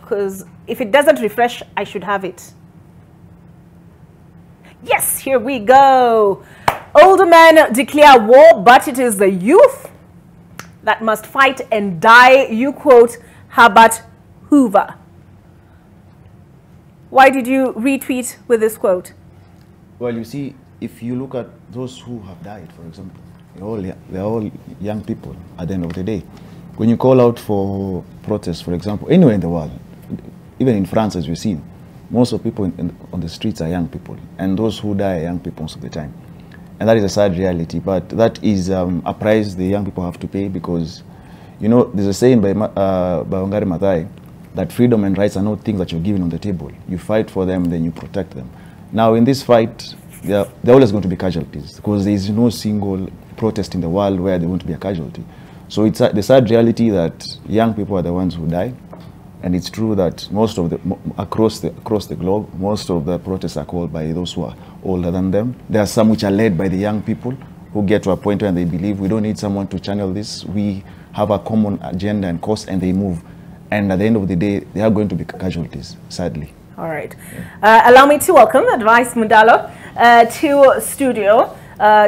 because if it doesn't refresh, I should have it. Yes, here we go. Older men declare war, but it is the youth that must fight and die. You quote Herbert Hoover. Why did you retweet with this quote? Well, you see, if you look at those who have died, for example, they're all young people at the end of the day. When you call out for protests, for example, anywhere in the world, even in France, as we've seen, most of the people on the streets are young people, and those who die are young people most of the time. And that is a sad reality, but that is a price the young people have to pay, because, you know, there's a saying by Wangari Maathai that freedom and rights are not things that you're given on the table. You fight for them, then you protect them. Now, in this fight, there are always going to be casualties, because there is no single protest in the world where there won't be a casualty. So it's the sad reality that young people are the ones who die, and it's true that most of across the globe, most of the protests are called by those who are older than them. There are some which are led by the young people who get to a point where they believe we don't need someone to channel this. We have a common agenda and cause, and they move. And at the end of the day, there are going to be casualties, sadly. All right. Allow me to welcome Advice Mundalo to studio.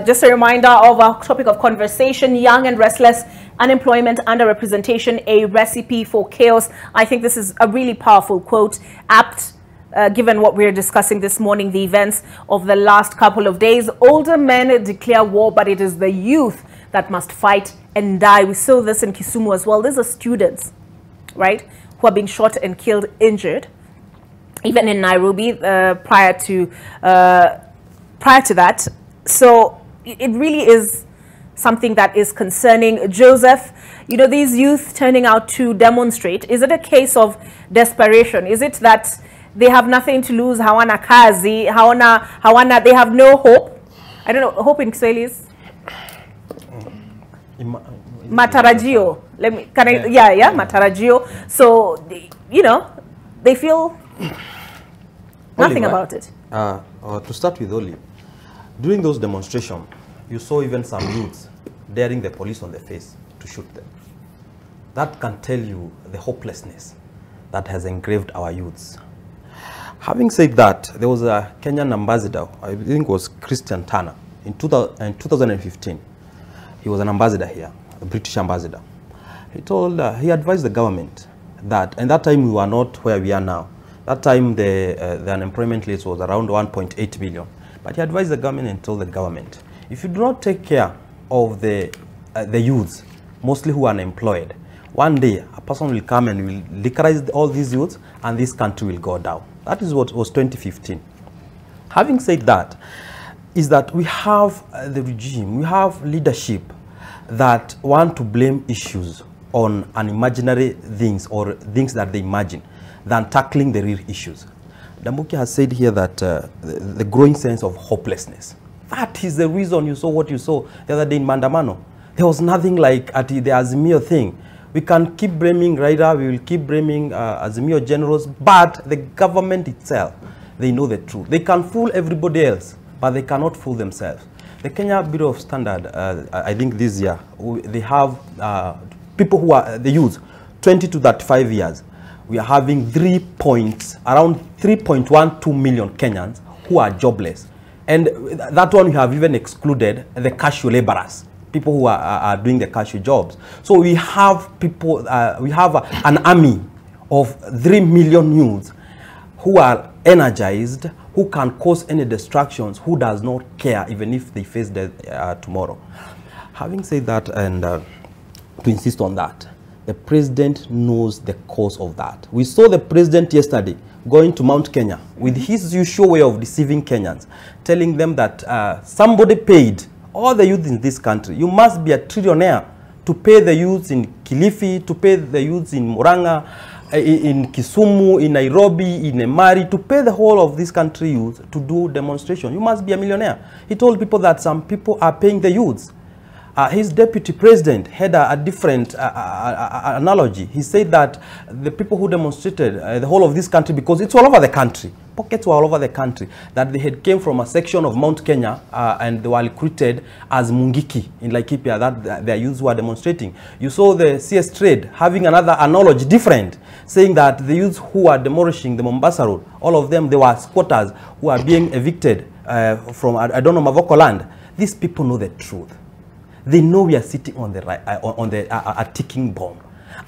Just a reminder of our topic of conversation: young and restless, unemployment, underrepresentation, a recipe for chaos. I think this is a really powerful quote, apt given what we're discussing this morning, the events of the last couple of days. Older men declare war, but it is the youth that must fight and die. We saw this in Kisumu as well. These are students, right, who are being shot and killed, injured. Even in Nairobi, prior to that. So it really is something that is concerning. Joseph, you know, these youth turning out to demonstrate, is it a case of desperation? Is it that they have nothing to lose, hawana kazi, hawana, they have no hope? I don't know, hope in Kiswahili is? Matarajio. Matarajio. So, you know, they feel nothing about it. To start with, Oli, during those demonstrations, you saw even some youths daring the police on the face to shoot them. That can tell you the hopelessness that has engraved our youths. Having said that, there was a Kenyan ambassador, I think it was Christian Turner, in 2015. He was an ambassador here, a British ambassador. He advised the government that, and that time we were not where we are now. That time the unemployment rate was around 1.8 million. But he advised the government and told the government, if you do not take care of the youths, mostly who are unemployed, one day a person will come and will liquorize all these youths, and this country will go down. That is what was 2015. Having said that, is that we have the regime, we have leadership that want to blame issues on unimaginary things or things that they imagine than tackling the real issues. Dambuki has said here that the growing sense of hopelessness. That is the reason you saw what you saw the other day in Mandamano. There was nothing like at the Azimio thing. We can keep blaming Raila, we will keep blaming Azimio generals, but the government itself, they know the truth. They can fool everybody else, but they cannot fool themselves. The Kenya Bureau of Standard, I think this year, they have people who are the youth, 20 to 35 years. We are having around 3.12 million Kenyans who are jobless. And that one we have even excluded the casual laborers, people who are doing the casual jobs. So we have people, we have an army of 3 million youths who are energized, who can cause any distractions, who does not care even if they face death tomorrow. Having said that, and to insist on that, the president knows the cause of that. We saw the president yesterday going to Mount Kenya with his usual way of deceiving Kenyans, telling them that somebody paid all the youth in this country. You must be a trillionaire to pay the youths in Kilifi, to pay the youths in Murang'a, in Kisumu, in Nairobi, in Emari, to pay the whole of this country youth to do demonstration. You must be a millionaire. He told people that some people are paying the youths. His deputy president had a different analogy. He said that the people who demonstrated the whole of this country, because it's all over the country, pockets were all over the country, that they had came from a section of Mount Kenya and they were recruited as Mungiki in Laikipia, that their youths were demonstrating. You saw the CS Trade having another analogy different, saying that the youths who are demolishing the Mombasa Road, all of them, they were squatters who are being evicted from, I don't know, Mavoko land. These people know the truth. They know we are sitting on the a ticking bomb.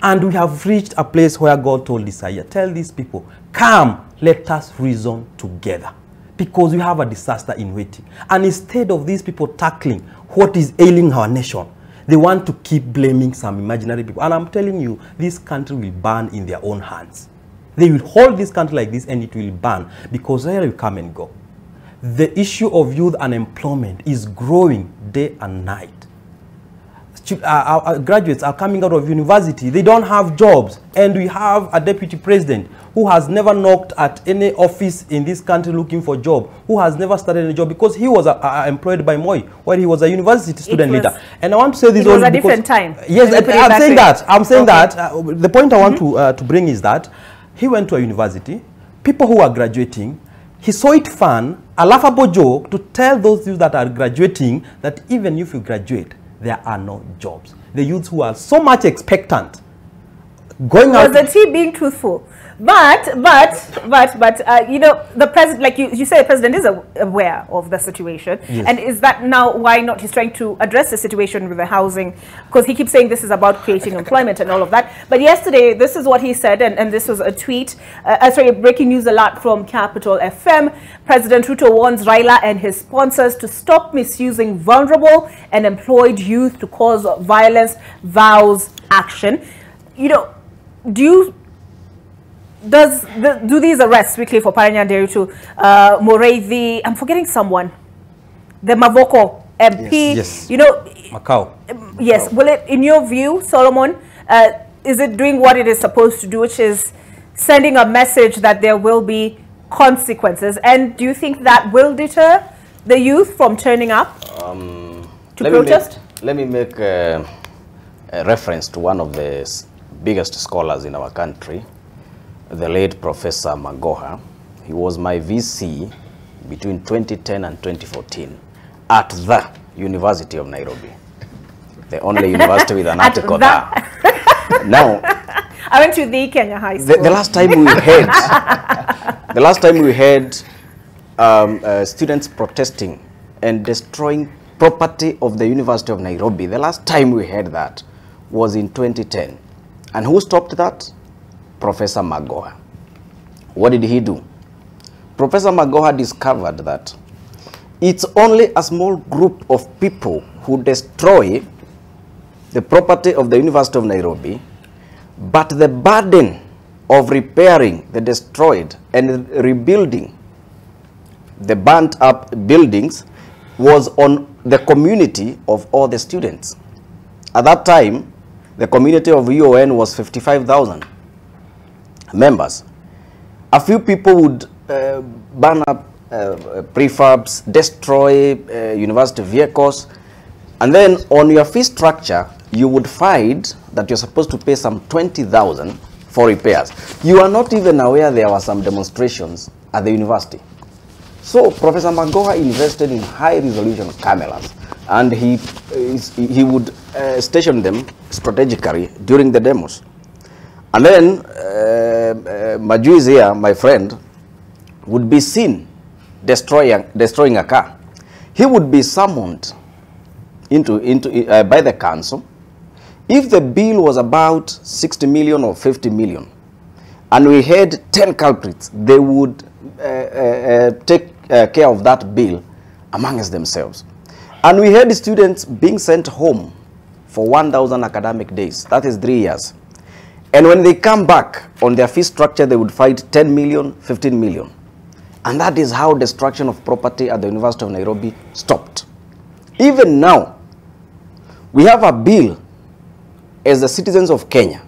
And we have reached a place where God told Isaiah, tell these people, come, let us reason together. Because we have a disaster in waiting. And instead of these people tackling what is ailing our nation, they want to keep blaming some imaginary people. And I'm telling you, this country will burn in their own hands. They will hold this country like this and it will burn, because there will come and go. The issue of youth unemployment is growing day and night. Our graduates are coming out of university, they don't have jobs, and we have a deputy president who has never knocked at any office in this country looking for a job, who has never started a job, because he was employed by Moi when he was a university student leader. And I want to say this, it was a different time. Yes, I'm saying that the point I want to bring is that he went to a university, people who are graduating, he saw it fun, a laughable joke, to tell those youth that are graduating that even if you graduate, there are no jobs. The youths who are so much expectant, going out. Was he being truthful? But you know, the president, like you say, the president is aware of the situation. Yes. And is that now why not he's trying to address the situation with the housing? Because he keeps saying this is about creating employment and all of that. But yesterday, this is what he said, and this was a tweet. Sorry, breaking news alert from Capital FM. President Ruto warns Raila and his sponsors to stop misusing vulnerable and employed youth to cause violence, vows action. You know, do these arrests, Wycliffe Oparanya Nderitu, Mureithi, I'm forgetting someone, the Mavoko MP, yes. You know, Macau. Yes, will it, in your view, Solomon, is it doing what it is supposed to do, which is sending a message that there will be consequences? And do you think that will deter the youth from turning up to protest? Let me make a reference to one of the biggest scholars in our country, the late Professor Magoha. He was my VC between 2010 and 2014 at the University of Nairobi, the only university with an article there. Now, I went to the Kenya High School. The last time we had, students protesting and destroying property of the University of Nairobi, the last time we had that was in 2010. And who stopped that? Professor Magoha. What did he do? Professor Magoha discovered that it's only a small group of people who destroy the property of the University of Nairobi, but the burden of repairing the destroyed and rebuilding the burnt up buildings was on the community of all the students. At that time, the community of UON was 55,000 members. A few people would burn up prefabs, destroy university vehicles, and then on your fee structure, you would find that you're supposed to pay some 20,000 for repairs. You are not even aware there were some demonstrations at the university. So Professor Magoha invested in high-resolution cameras, and he would station them strategically during the demos. And then Majuiz here, my friend, would be seen destroying a car. He would be summoned by the council. If the bill was about 60 million or 50 million, and we had 10 culprits, they would take care of that bill amongst themselves. And we had students being sent home for 1,000 academic days. That is 3 years. And when they come back on their fee structure, they would fight 10 million, 15 million. And that is how destruction of property at the University of Nairobi stopped. Even now, we have a bill as the citizens of Kenya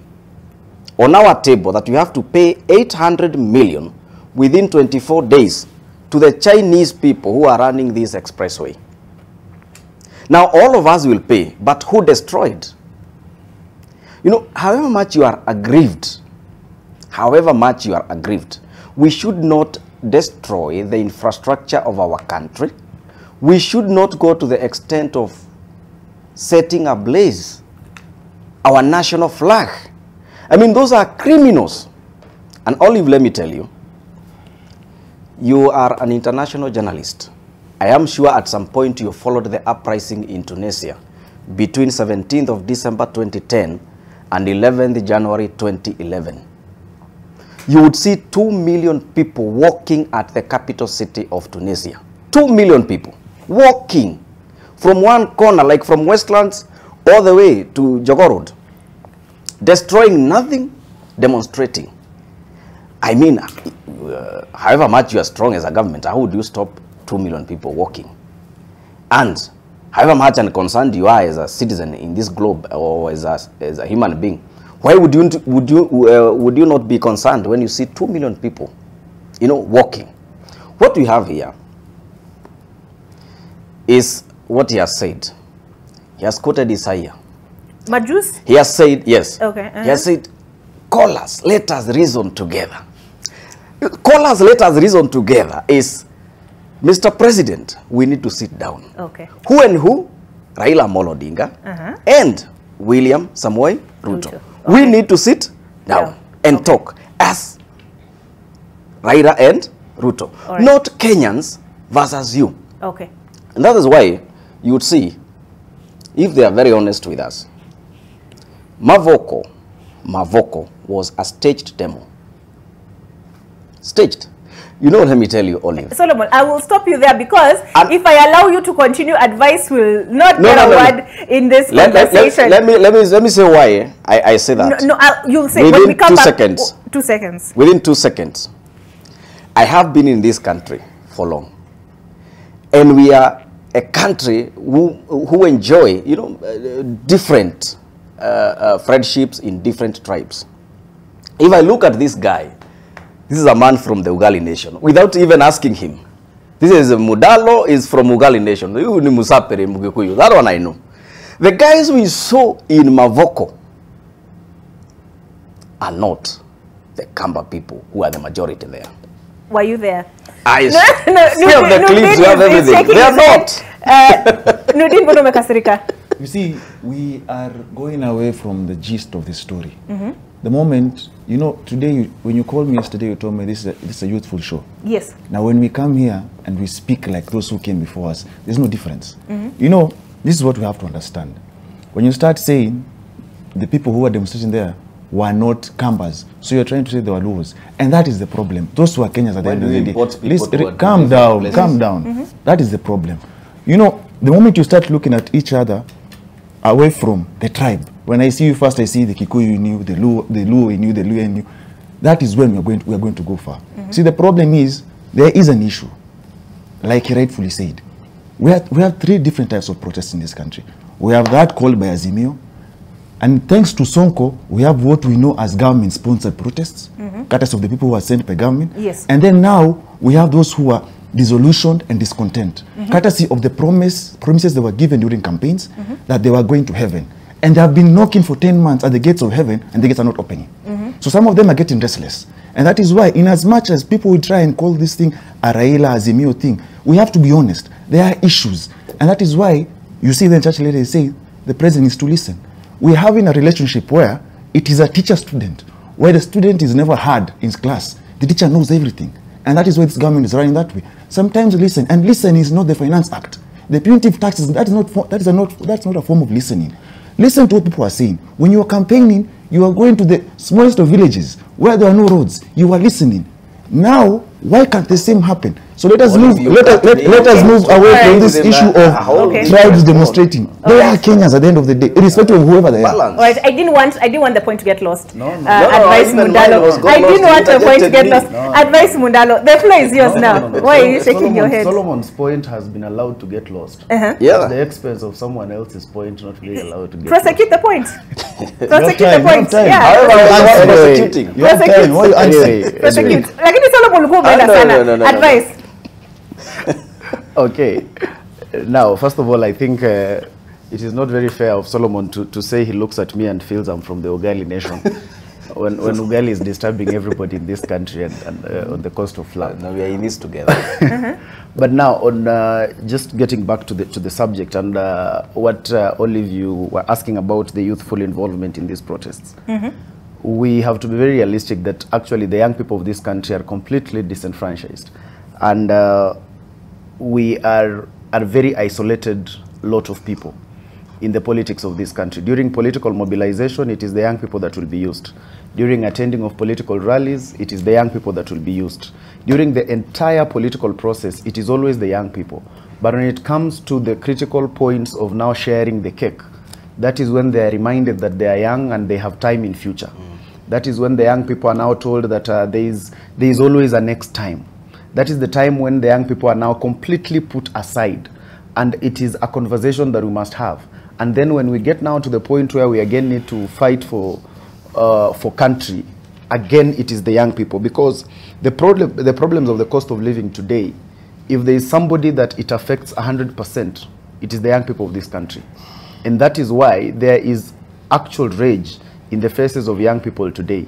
on our table that you have to pay 800 million within 24 days to the Chinese people who are running this expressway. Now all of us will pay, but who destroyed? You know, however much you are aggrieved, we should not destroy the infrastructure of our country. We should not go to the extent of setting ablaze our national flag. I mean, those are criminals. And Olive, let me tell you, you are an international journalist. I am sure at some point you followed the uprising in Tunisia between 17th of December 2010 and 11th January 2011. You would see 2 million people walking at the capital city of Tunisia. 2 million people walking from one corner, like from Westlands all the way to Jogorod, destroying nothing, demonstrating. I mean, however much you are strong as a government, how would you stop 2 million people walking? And however much and concerned you are as a citizen in this globe or as a human being, why would you not be concerned when you see 2 million people, you know, walking? What we have here is what he has said. He has quoted Isaiah. Majus? He has said, yes. Okay. He has said, call us, let us reason together. Call us, let us reason together is, Mr. President, we need to sit down. Okay. Who and who? Raila Amolo Odinga and William Samoei Ruto. Okay. We need to sit down and talk as Raila and Ruto. Right. Not Kenyans versus you. Okay. And that is why you would see, if they are very honest with us, Mavoko was a staged demo. Staged. You know, let me tell you, Olive. Solomon, I will stop you there because if I allow you to continue, advice will not get a word in this conversation. Let me say why I say that. You'll say within when we come 2 back. seconds. 2 seconds. Within 2 seconds. I have been in this country for long. And we are a country who enjoy, you know, different friendships in different tribes. If I look at this guy, this is a man from the Ugali nation, without even asking him. This is Mudalo, is from Ugali nation. That one I know. The guys we saw in Mavoko are not the Kamba people who are the majority there. Were you there? I see the clips, you have everything. They are not. Nudin Bono Mekasirika. You see, we are going away from the gist of the story. The moment, you know, today, when you called me yesterday, you told me this is a youthful show. Yes. Now, when we come here and we speak like those who came before us, there's no difference. You know, this is what we have to understand. When you start saying the people who were demonstrating there were not Kambas, so you're trying to say they were Luos, and that is the problem. Those who are Kenyans at the end of the day. Calm down, calm down. That is the problem. You know, the moment you start looking at each other away from the tribe, when I see you first, I see the Kikuyu in you, the Luo in you, the Luo in you. That is when we are going to go far. See, the problem is, there is an issue, like he rightfully said. We have 3 different types of protests in this country. We have that called by Azimio, and thanks to Sonko, we have what we know as government-sponsored protests, courtesy of the people who are sent by government. Yes. And then now, we have those who are disillusioned and discontent, courtesy of the promises they were given during campaigns, that they were going to heaven. And they have been knocking for 10 months at the gates of heaven, and the gates are not opening. So some of them are getting restless. And that is why, in as much as people will try and call this thing a Raila Azimio thing, we have to be honest. There are issues. And that is why you see the church ladies say the president needs to listen. We're having a relationship where it is a teacher-student, where the student is never heard in class. The teacher knows everything. And that is why this government is running that way. Sometimes listen, and listen is not the Finance Act. The punitive taxes, that's not a form of listening. Listen to what people are saying. When you are campaigning, you are going to the smallest of villages where there are no roads. You are listening. Now, why can't the same happen? So let us move. Let us move away from this issue of tribes demonstrating. They are Kenyans at the end of the day, irrespective of whoever they are. All right, I didn't want the point to get lost. Advice Mundalo. I didn't want the point to get lost. Advice Mundalo. The floor is yours now. Why are you shaking your head? Solomon's point has been allowed to get lost. Yeah. At the expense of someone else's point not being allowed to get Prosecute the point. Prosecute the point. Yeah. Prosecuting. You have time. Why you answering? Prosecute. Lakini Solomon ulikuwa umeenda sana. Advice. Okay. Now, first of all, I think it is not very fair of Solomon to say he looks at me and feels I'm from the Ugali nation. when Ugali is disturbing everybody in this country and on the coast of flood. Now we are in this together. But now, on just getting back to the subject and what Olive, you were asking about the youthful involvement in these protests. We have to be very realistic that actually the young people of this country are completely disenfranchised. And we are a very isolated lot of people in the politics of this country. During political mobilization, it is the young people that will be used. During attending of political rallies, it is the young people that will be used. During the entire political process, it is always the young people. But when it comes to the critical points of now sharing the cake, that is when they are reminded that they are young and they have time in future. That is when the young people are now told that there is always a next time. That is the time when the young people are now completely put aside, and it is a conversation that we must have. And then when we get now to the point where we again need to fight for country, again it is the young people, because the problems of the cost of living today, if there is somebody that it affects 100%, it is the young people of this country. And that is why there is actual rage in the faces of young people today.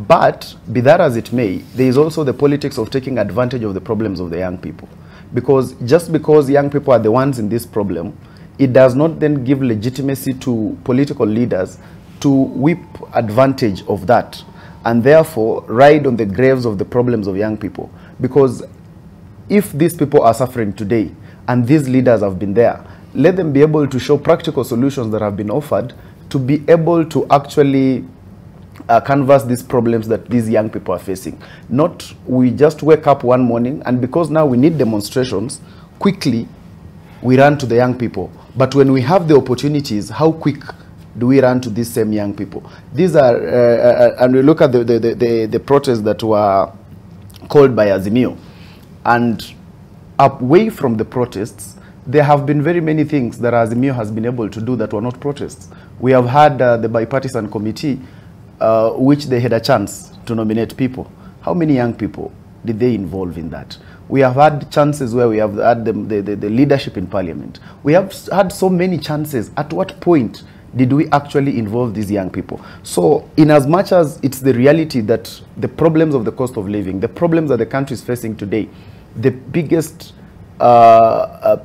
But be that as it may, there is also the politics of taking advantage of the problems of the young people. Because just because young people are the ones in this problem, it does not then give legitimacy to political leaders to whip advantage of that and therefore ride on the graves of the problems of young people. Because if these people are suffering today and these leaders have been there, let them be able to show practical solutions that have been offered to be able to actually canvas these problems that these young people are facing. Not we just wake up one morning and because now we need demonstrations, quickly we run to the young people. But when we have the opportunities, how quick do we run to these same young people? These are, and we look at the protests that were called by Azimio. And away from the protests, there have been very many things that Azimio has been able to do that were not protests. We have had the bipartisan committee, which they had a chance to nominate people. How many young people did they involve in that? We have had chances where we have had the leadership in parliament. We have had so many chances. At what point did we actually involve these young people? So in as much as it's the reality that the problems of the cost of living, the problems that the country is facing today, the biggest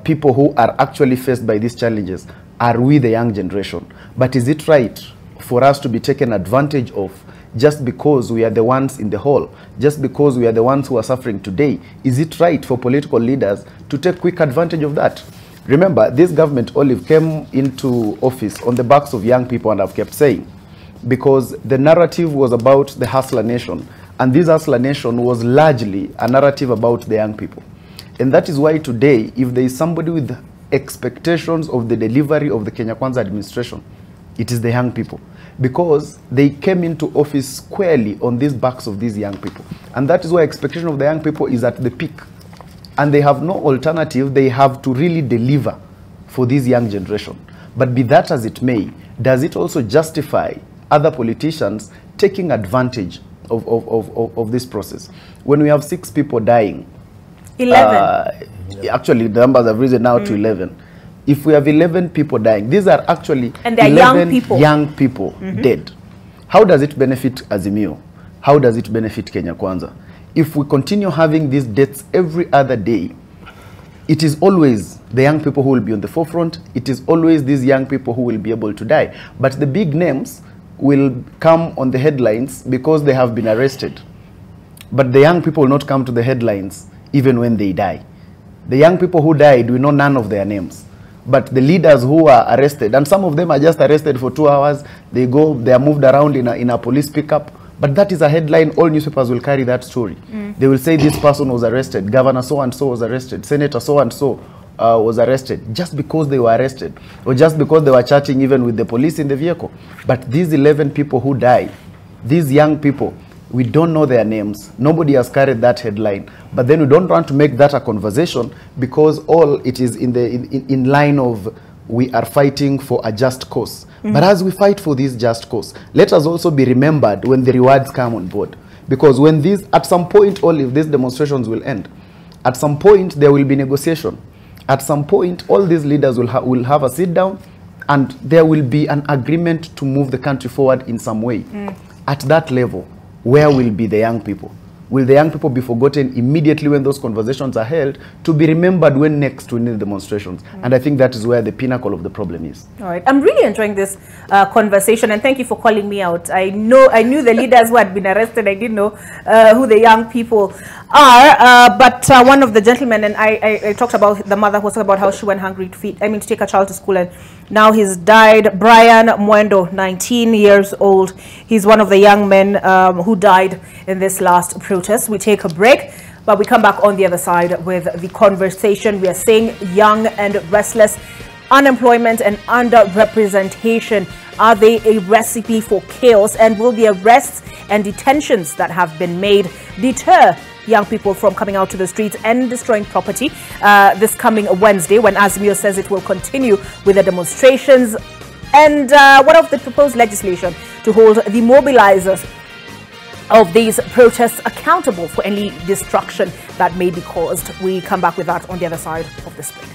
people who are actually faced by these challenges are we, the young generation. But is it right for us to be taken advantage of just because we are the ones in the hall, just because we are the ones who are suffering today? Is it right for political leaders to take quick advantage of that? Remember, this government, Olive, came into office on the backs of young people, and I've kept saying, because the narrative was about the hustler nation, and this hustler nation was largely a narrative about the young people. And that is why today, if there is somebody with expectations of the delivery of the Kenya Kwanza administration, it is the young people. Because they came into office squarely on these backs of these young people. And that is why expectation of the young people is at the peak. And they have no alternative. They have to really deliver for this young generation. But be that as it may, does it also justify other politicians taking advantage of this process? When we have 6 people dying, 11. Actually, the numbers have risen now to 11. If we have 11 people dying, these are actually and they're 11 young people dead. How does it benefit Azimio? How does it benefit Kenya Kwanza? If we continue having these deaths every other day, it is always the young people who will be on the forefront. It is always these young people who will be able to die. But the big names will come on the headlines because they have been arrested. But the young people will not come to the headlines even when they die. The young people who died, we know none of their names. But the leaders who are arrested, and some of them are just arrested for 2 hours, they are moved around in a police pickup. But that is a headline. All newspapers will carry that story. They will say this person was arrested, Governor so-and-so was arrested, Senator so-and-so was arrested, just because they were arrested, or just because they were chatting even with the police in the vehicle. But these 11 people who died, these young people, we don't know their names. Nobody has carried that headline. But then we don't want to make that a conversation because all it is in line of we are fighting for a just cause. But as we fight for this just cause, let us also be remembered when the rewards come on board. Because when these, at some point, all of these demonstrations will end. At some point, there will be negotiation. At some point, all these leaders will have a sit down, and there will be an agreement to move the country forward in some way. At that level, where will be the young people? Will the young people be forgotten immediately when those conversations are held, to be remembered when next we need demonstrations? And I think that is where the pinnacle of the problem is. All right. I'm really enjoying this conversation, and thank you for calling me out. I knew the leaders who had been arrested. I didn't know who the young people are. But one of the gentlemen, and I talked about the mother who was about how she went hungry to take her child to school, and now he's died. Brian Mwendo, 19 years old. He's one of the young men who died in this last protest. We take a break, but we come back on the other side with the conversation. We are saying young and restless, unemployment and underrepresentation. Are they a recipe for chaos? And will the arrests and detentions that have been made deter young people from coming out to the streets and destroying property this coming Wednesday, when Azimio says it will continue with the demonstrations? And what of the proposed legislation to hold the mobilizers of these protests accountable for any destruction that may be caused? We come back with that on the other side of this break.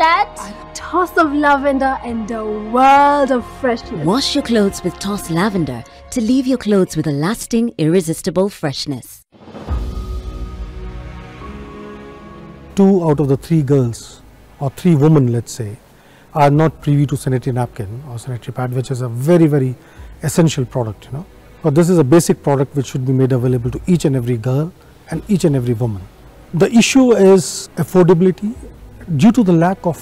A toss of lavender and a world of freshness. Wash your clothes with Toss Lavender to leave your clothes with a lasting, irresistible freshness. 2 out of the 3 girls, or 3 women, let's say, are not privy to sanitary napkin or sanitary pad, which is a very, very essential product, you know. But this is a basic product which should be made available to each and every girl and each and every woman. The issue is affordability. Due to the lack of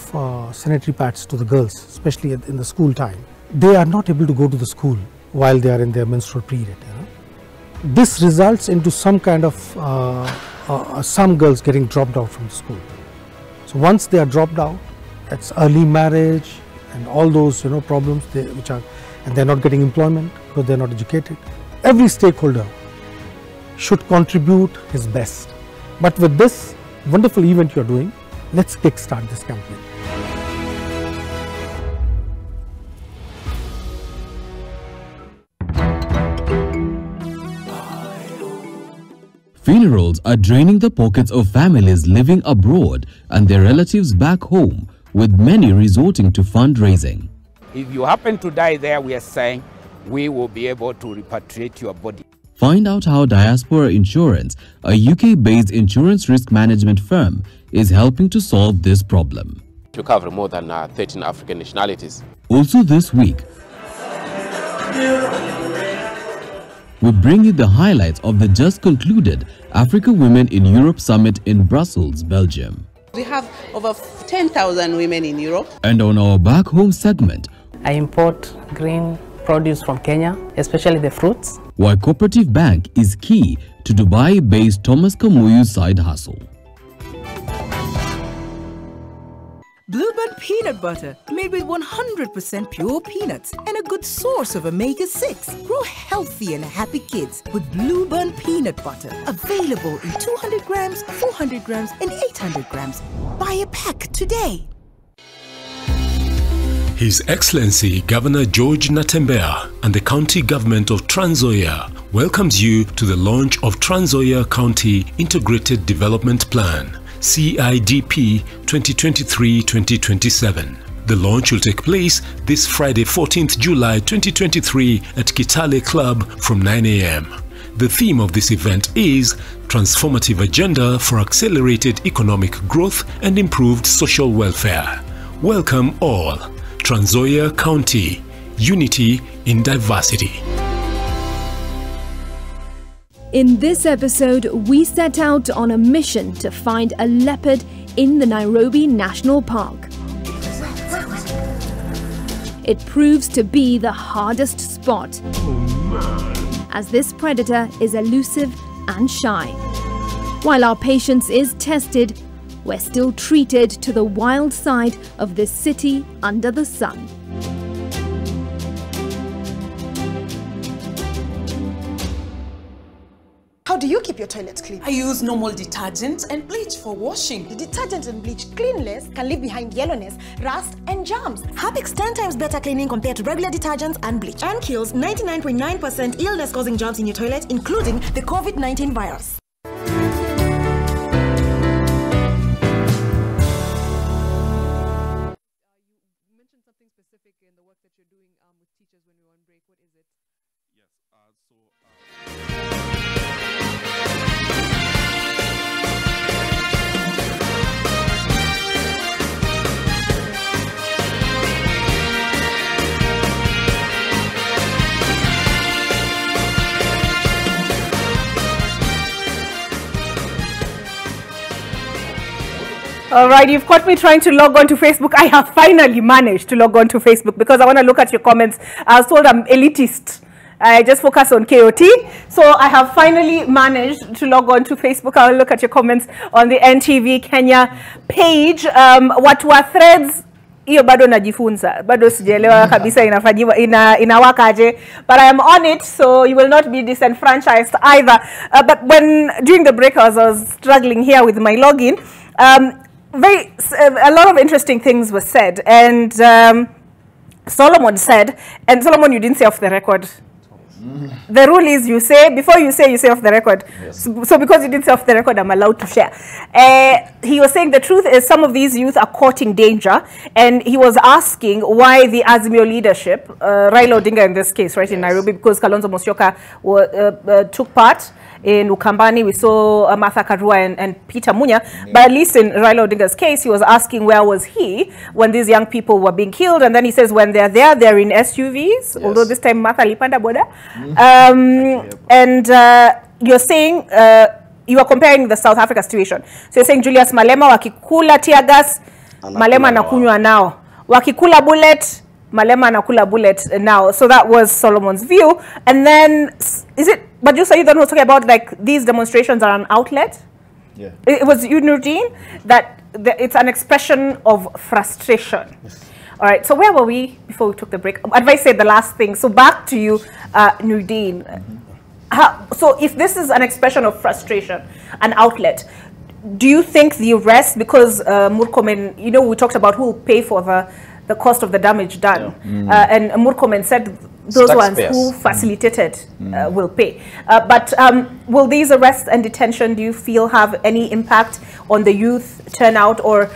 sanitary pads to the girls, especially in the school time, they are not able to go to the school while they are in their menstrual period. You know? This results into some kind of some girls getting dropped out from the school. So once they are dropped out, it's early marriage and all those problems and they're not getting employment because they're not educated. Every stakeholder should contribute his best. But with this wonderful event you're doing, let's kickstart this campaign. Funerals are draining the pockets of families living abroad and their relatives back home, with many resorting to fundraising. If you happen to die there, we are saying we will be able to repatriate your body. Find out how Diaspora Insurance, a UK-based insurance risk management firm, is helping to solve this problem. To cover more than 13 African nationalities. Also this week, we bring you the highlights of the just concluded Africa Women in Europe Summit in Brussels, Belgium. We have over 10,000 women in Europe. And on our back home segment, I import green produce from Kenya, especially the fruits. Why Cooperative Bank is key to Dubai-based Thomas Kamuyu's side hustle. Blueband peanut butter, made with 100% pure peanuts and a good source of omega-6. Grow healthy and happy kids with Blueband peanut butter. Available in 200 grams, 400 grams, and 800 grams. Buy a pack today. His Excellency Governor George Natembeya and the County Government of Trans Nzoia welcomes you to the launch of Trans Nzoia County Integrated Development Plan, CIDP 2023-2027. The launch will take place this Friday, 14th July 2023 at Kitale Club from 9 a.m. The theme of this event is Transformative Agenda for Accelerated Economic Growth and Improved Social Welfare. Welcome all. Trans Nzoia County, unity in diversity. In this episode, we set out on a mission to find a leopard in the Nairobi National Park. it proves to be the hardest spot, as this predator is elusive and shy. While our patience is tested, we're still treated to the wild side of this city under the sun. How do you keep your toilets clean? I use normal detergent and bleach for washing. The detergent and bleach cleanless can leave behind yellowness, rust, and germs. Harpic's 10 times better cleaning compared to regular detergents and bleach, and kills 99.9% illness-causing germs in your toilet, including the COVID-19 virus. You mentioned something specific in the work that you're doing with teachers when we were on break. What is it? Yes, All right, you've caught me trying to log on to Facebook. I have finally managed to log on to Facebook because I want to look at your comments. I was told I'm elitist. I just focus on KOT. So I have finally managed to log on to Facebook. I'll look at your comments on the NTV Kenya page. What were threads? Iyo bado najifunza. Bado sijaelewa kabisa inafanyiwa inawakaje. But I am on it, so you will not be disenfranchised either. But when during the break I was struggling here with my login, a lot of interesting things were said, and Solomon said, and Solomon, you didn't say off the record. The rule is you say, before you say off the record. Yes. So because you didn't say off the record, I'm allowed to share. He was saying the truth is some of these youth are caught in danger, and he was asking why the Azimio leadership, Raila Odinga in this case, right, in Nairobi, because Kalonzo Musyoka took part. In Ukambani, we saw Martha Karua and Peter Munya. But at least in Raila Odinga's case, he was asking where was he when these young people were being killed. And then he says when they're there, they're in SUVs. Yes. Although this time Martha lipanda boda. And you're saying, you are comparing the South Africa situation. So you're saying Julius Malema wakikula tear gas, Malema nakunywa nao. Wakikula bullet, Malema nakula bullet now. So that was Solomon's view. And then, is it, but you say you don't know talking about like these demonstrations are an outlet? Yeah. It was you, Nurdin, that it's an expression of frustration. Yes. All right, so where were we before we took the break? Advice said the last thing. So back to you, Nurdin. So if this is an expression of frustration, an outlet, do you think the arrest, because Murkomen, you know, we talked about who will pay for the cost of the damage done. Yeah. And Murkomen said those ones who facilitated will pay. But will these arrests and detention, do you feel, have any impact on the youth turnout or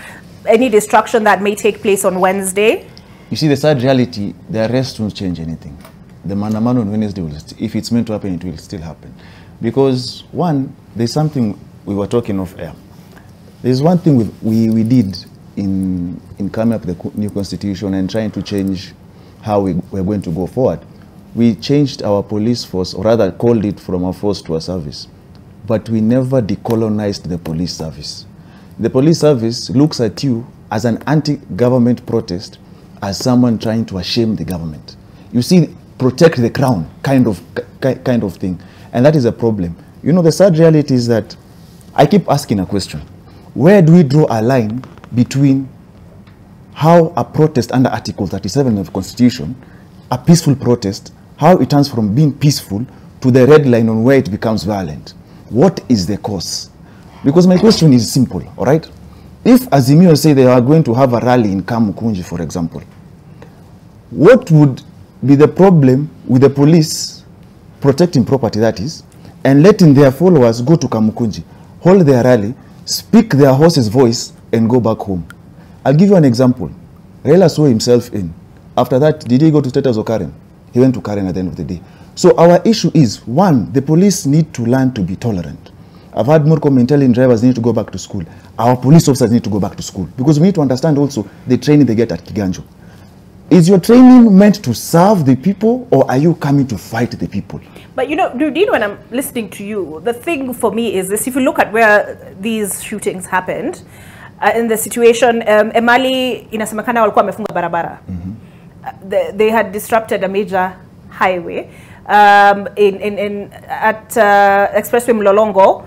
any destruction that may take place on Wednesday? You see, the sad reality, the arrest won't change anything. The Maandamano on Wednesday, if it's meant to happen, it will still happen. Because one, there's something we were talking of air. There's one thing we did in coming up with the new constitution and trying to change how we're going to go forward. We changed our police force, or rather called it from a force to a service. But we never decolonized the police service. The police service looks at you as an anti-government protest, as someone trying to shame the government. You see, protect the crown kind of thing. And that is a problem. You know, the sad reality is that I keep asking a question. Where do we draw a line between how a protest under Article 37 of the Constitution, a peaceful protest, how it turns from being peaceful to the red line on where it becomes violent? What is the cause? Because my question is simple, all right? If Azimio say they are going to have a rally in Kamukunji, for example, what would be the problem with the police protecting property, that is, and letting their followers go to Kamukunji, hold their rally, speak their horse's voice, and go back home? I'll give you an example. Raila saw himself in. After that, did he go to Status or Karen? He went to Karen at the end of the day. So our issue is, one, the police need to learn to be tolerant. I've had more comment telling drivers they need to go back to school. Our police officers need to go back to school. Because we need to understand also the training they get at Kiganjo. Is your training meant to serve the people, or are you coming to fight the people? But you know, Nurdin, when I'm listening to you, the thing for me is this: if you look at where these shootings happened, in the situation, Emali inasemekana walikuwa wamefunga barabara. they had disrupted a major highway at Expressway Mlolongo.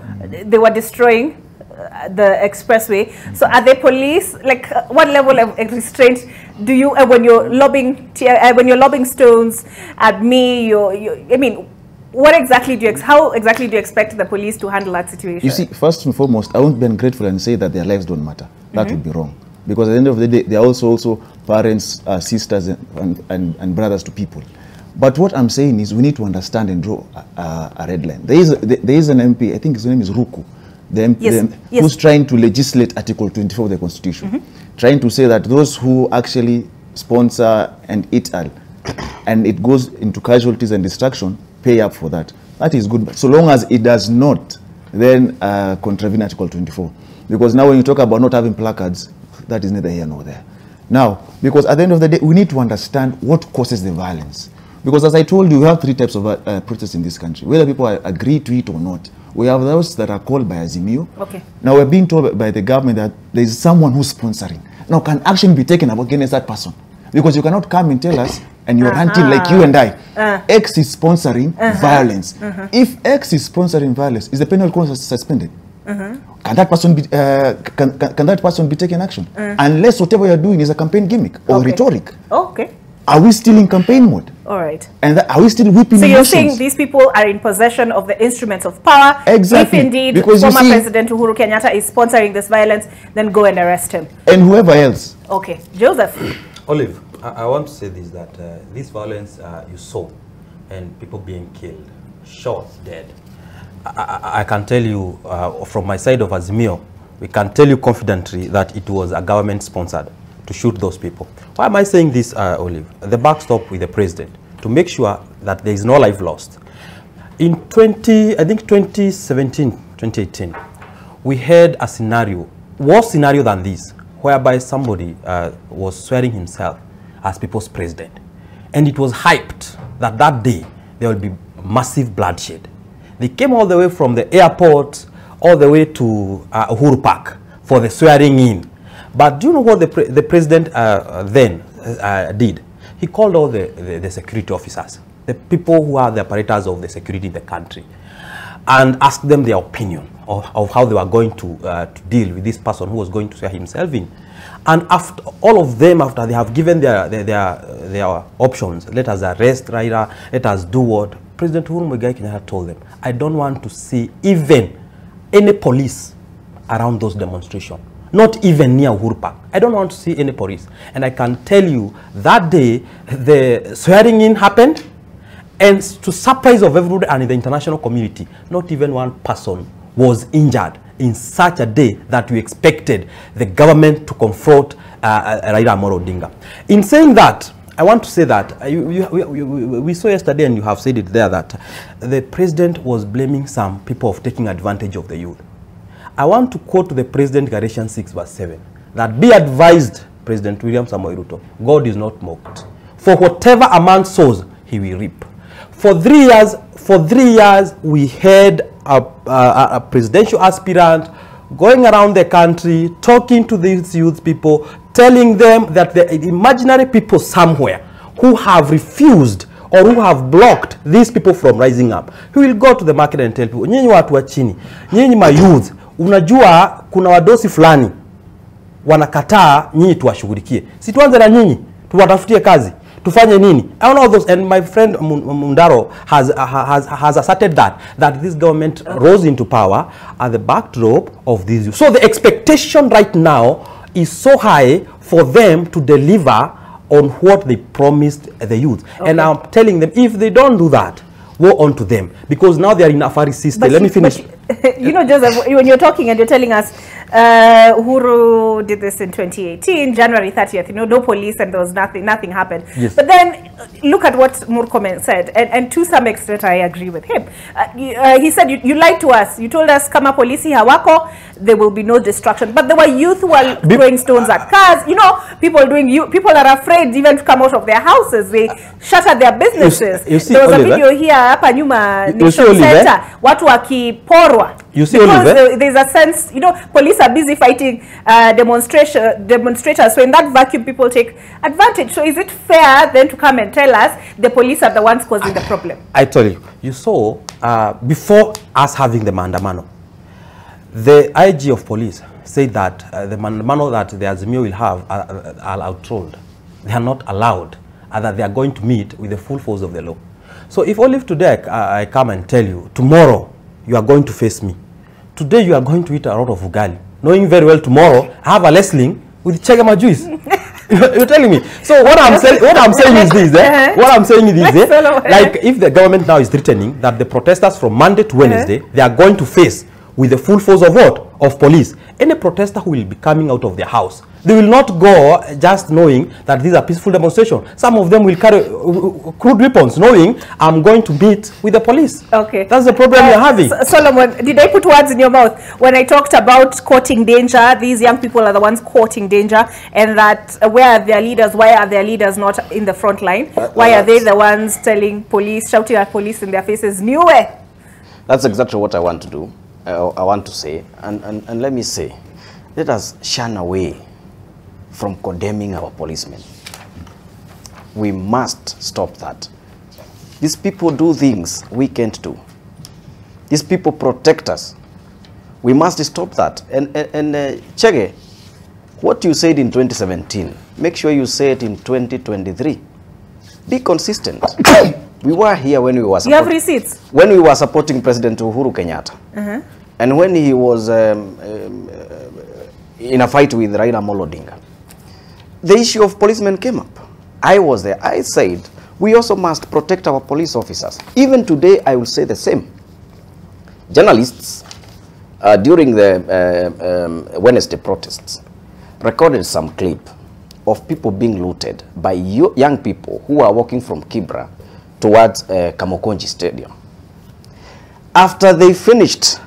They were destroying the expressway. So are they police? Like, what level of restraint do you when you're lobbing stones at me? I mean, what exactly do you how exactly do you expect the police to handle that situation? You see, first and foremost, I won't be ungrateful and say that their lives don't matter. That would be wrong, because at the end of the day, they are also parents, sisters, and brothers to people. But what I'm saying is, we need to understand and draw a red line. There is an MP, I think his name is Ruku, the MP, who's trying to legislate Article 24 of the Constitution, trying to say that those who actually sponsor and eat and it goes into casualties and destruction, pay up for that. That is good, so long as it does not then contravene Article 24. Because now when you talk about not having placards, that is neither here nor there. Now, because at the end of the day, we need to understand what causes the violence. Because as I told you, we have three types of protests in this country, whether people agree to it or not. We have those that are called by Azimio. Okay. Now we're being told by the government that there is someone who's sponsoring. Now, can action be taken against that person? Because you cannot come and tell us, and you're hunting like you and I. X is sponsoring violence. If X is sponsoring violence, is the penal code suspended? Can that person be can that person be taken action? Unless whatever you're doing is a campaign gimmick or rhetoric. Okay. Are we still in campaign mode? All right. And are we still whipping So you're emotions? saying these people are in possession of the instruments of power. Exactly. If indeed Because former President Uhuru Kenyatta is sponsoring this violence, then go and arrest him. And whoever else. Okay. Joseph. Olive, I want to say this, that this violence you saw, and people being killed, shot, dead, I can tell you from my side of Azimio, we can tell you confidently that it was a government sponsored to shoot those people. Why am I saying this, Olive? The backstop with the president, to make sure that there is no life lost. In 2017, 2018, we had a scenario, worse scenario than this, whereby somebody was swearing himself as people's president. And it was hyped that that day there will be massive bloodshed. They came all the way from the airport all the way to Uhuru Park for the swearing in. But do you know what the president then did? He called all the security officers, the people who are the apparatus of the security in the country, and asked them their opinion of how they were going to deal with this person who was going to swear himself in. And after all of them, after they have given their options, let us arrest Raila, let us do what, President Uhuru Muigai Kenyatta told them, I don't want to see even any police around those demonstrations. Not even near Uhuru Park. I don't want to see any police. And I can tell you, that day, the swearing in happened, and to surprise of everybody and in the international community, not even one person was injured in such a day that we expected the government to confront Raila Amolo Odinga. In saying that, I want to say that we saw yesterday, and you have said it there, that the president was blaming some people of taking advantage of the youth. I want to quote the President Galatians 6 verse 7, that be advised, President William Samoei Ruto, God is not mocked. For whatever a man sows, he will reap. For 3 years, we had a presidential aspirant going around the country, talking to these youth people, telling them that the imaginary people somewhere who have refused or who have blocked these people from rising up. He will go to the market and tell people, nyinyi watu wa chini, nyinyi ma youth, unajua kuna wadosi fulani wanakataa nyinyi tuwashughulikie. Si tuanze na nyinyi, tuwatafutie kazi. Tufanye nini? I don't know those, and my friend Mundaro has asserted that this government rose into power at the backdrop of these youth. So the expectation right now is so high for them to deliver on what they promised the youth. Okay. And I'm telling them, if they don't do that, woe on to them, because now they are in a Afari system. Let me finish. You know, Joseph, when you're talking and you're telling us Uhuru did this in 2018, January 30th, you know, no police and there was nothing happened. Yes. But then look at what Murkomen said, and to some extent I agree with him. He said, you lied to us. You told us, kama polisi hawako, there will be no destruction. But there were youth who were throwing stones at cars. You know, people are afraid even to come out of their houses. They shattered their businesses. You see, there was Oliver, a video here, hapa nyuma, Nation Center, watu wakiporo Marwa. You see, because Oliver, there's a sense, you know, police are busy fighting demonstrators. So in that vacuum, people take advantage. So is it fair then to come and tell us the police are the ones causing the problem? I tell you, you saw before us having the Maandamano, the IG of police said that the Maandamano that the Azimio will have are outtrolled. They are not allowed, and that they are going to meet with the full force of the law. So if Olive today I come and tell you, tomorrow you are going to face me. Today you are going to eat a lot of ugali, knowing very well tomorrow I have a wrestling with Chegama juice. You're telling me. So what I'm saying is this. What I'm saying is this. Like if the government now is threatening that the protesters from Monday to Wednesday, they are going to face with the full force of what? Of police. Any protester who will be coming out of their house, they will not go just knowing that these are peaceful demonstrations. Some of them will carry crude weapons, knowing I'm going to meet with the police. Okay. That's the problem you're having. Solomon, did I put words in your mouth? When I talked about courting danger, these young people are the ones courting danger, and that where are their leaders? Why are their leaders not in the front line? Why are they the ones telling police, shouting at police in their faces, new way? That's exactly what I want to do. I want to say, and let me say, let us shun away from condemning our policemen. We must stop that. These people do things we can't do. These people protect us. We must stop that. And Chege, what you said in 2017, make sure you say it in 2023. Be consistent. We were here when we were you have receipts? When we were supporting President Uhuru Kenyatta. And when he was in a fight with Raila Amolo Odinga, the issue of policemen came up. I was there. I said, we also must protect our police officers. Even today, I will say the same. Journalists, during the Wednesday protests, recorded some clip of people being looted by young people who are walking from Kibra towards Kamukonji Stadium. After they finished,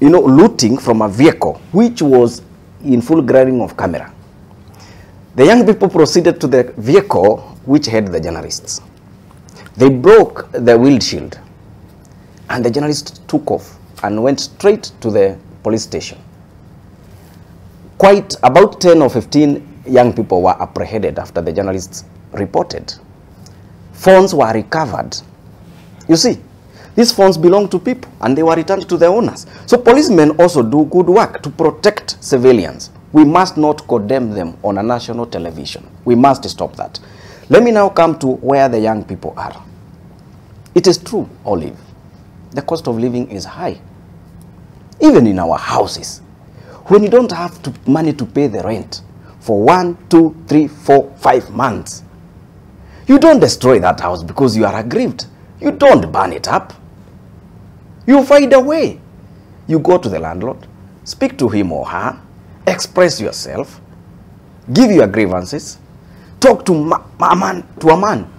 you know, looting from a vehicle which was in full glaring of camera, the young people proceeded to the vehicle which had the journalists. They broke the windshield, and the journalists took off and went straight to the police station. Quite about 10 or 15 young people were apprehended after the journalists reported. Phones were recovered. You see, these phones belong to people and they were returned to their owners. So policemen also do good work to protect civilians. We must not condemn them on a national television. We must stop that. Let me now come to where the young people are. It is true, Olive, the cost of living is high. Even in our houses, when you don't have money to pay the rent for 1, 2, 3, 4, 5 months, you don't destroy that house because you are aggrieved. You don't burn it up. You find a way. You go to the landlord, speak to him or her, express yourself, give your grievances, talk to a man,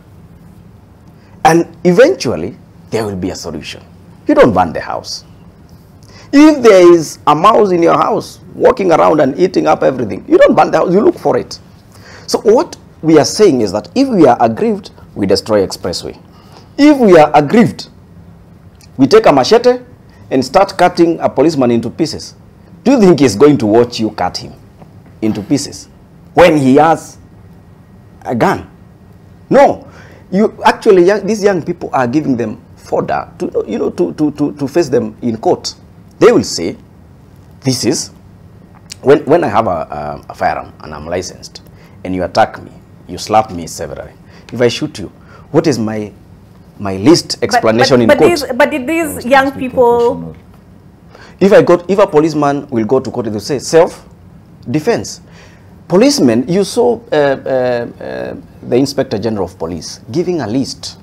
and eventually there will be a solution. You don't burn the house. If there is a mouse in your house walking around and eating up everything, you don't burn the house, you look for it. So what we are saying is that if we are aggrieved, we destroy expressway. If we are aggrieved, we take a machete and start cutting a policeman into pieces. Do you think he's going to watch you cut him into pieces when he has a gun? No. You actually, these young people are giving them fodder to, you know, to face them in court. They will say, this is, when I have a firearm and I'm licensed and you attack me, you slap me severally. If I shoot you, what is my least explanation in court? But did these young people... If a policeman will go to court, they will say self-defense. Policemen, you saw the Inspector General of Police giving a list